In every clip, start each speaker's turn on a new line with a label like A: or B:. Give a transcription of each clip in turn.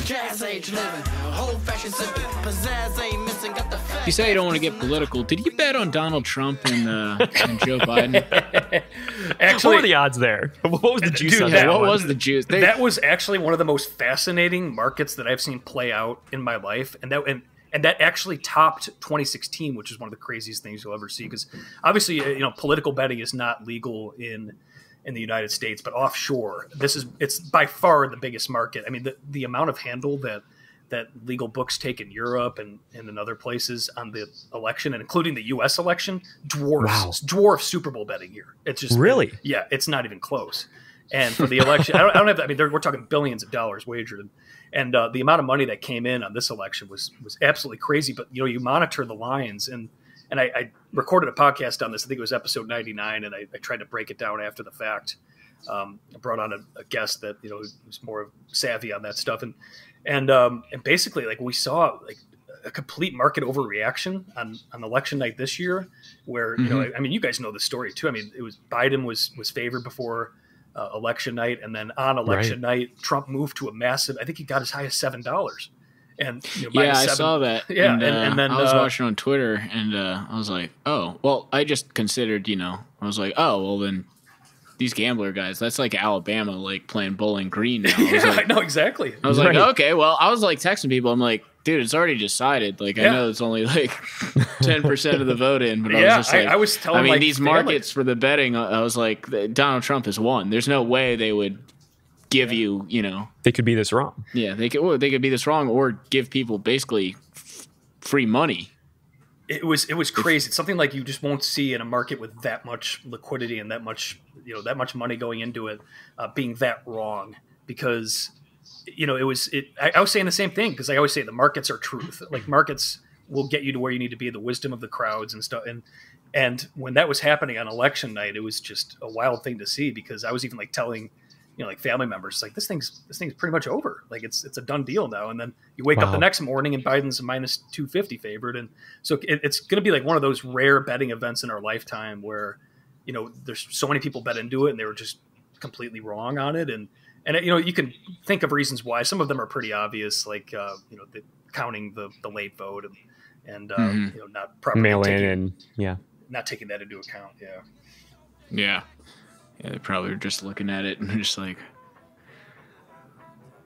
A: Jazz age living, old fashioned sipping, pizzazz ain't missing, got the
B: You say you don't want to get political. Did you bet on Donald Trump and Joe Biden?
C: Actually,
D: what were the odds there? What was the juice on
C: that
D: that
B: What
D: one?
B: was the juice?
C: that was actually one of the most fascinating markets that I've seen play out in my life, and that actually topped 2016, which is one of the craziest things you'll ever see. Because obviously, political betting is not legal in the United States, but offshore, it's by far the biggest market. I mean, the amount of handle that legal books take in Europe and in other places on the election, and including the U.S. election, dwarfs Super Bowl betting here. It's just
D: Really?
C: it's not even close. And for the election, I don't have. I mean, we're talking billions of dollars wagered, and the amount of money that came in on this election was absolutely crazy. But you monitor the lines, and I recorded a podcast on this. I think it was episode 99, and I tried to break it down after the fact. I brought on a guest that was more savvy on that stuff, and basically, like, we saw like a complete market overreaction on election night this year, where I mean, you guys know the story too. I mean, it was Biden was favored before election night, and then on election night, Trump moved to a massive. I think he got as high as $7. And
B: I saw that.
C: Yeah,
B: and then I was watching on Twitter, and I was like, oh, well, I just considered, I was like, oh, well, then these gambler guys, that's like Alabama, like playing Bowling Green now.
C: I know exactly.
B: I was like, okay, well, I was like texting people. I'm like, dude, it's already decided. Like, I know it's only like 10% of the vote in, but I was just like,
C: I was telling
B: these markets for the betting, I was like, Donald Trump has won. There's no way they would give you,
D: They could be this wrong.
B: Yeah, they could be this wrong, or give people basically free money.
C: It was crazy. It's something like you just won't see in a market with that much liquidity and that much money going into it, being that wrong. Because I was saying the same thing, because I always say the markets are truth. Like, markets will get you to where you need to be, the wisdom of the crowds and stuff. And when that was happening on election night, it was just a wild thing to see, because I was even like telling like family members, like, this thing's pretty much over. Like, it's a done deal now. And then you wake up the next morning and Biden's a minus 250 favorite. And so it's going to be like one of those rare betting events in our lifetime where, there's so many people bet into it and they were just completely wrong on it. And you can think of reasons why. Some of them are pretty obvious, like, counting the late vote and not properly
D: mail in and
C: not taking that into account.
B: Yeah. Yeah, they probably were just looking at it and just like,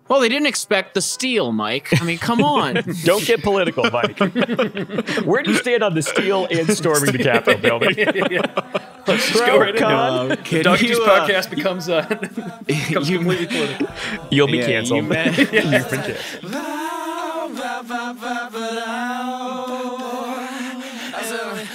B: well, they didn't expect the steal, Mike. I mean, come on.
D: Don't get political, Mike. Where do you stand on the steal and storming the Capitol building?
C: Let's just go right into it. Doug's podcast becomes completely political.
D: You'll be canceled. You've been kicked.
A: I said,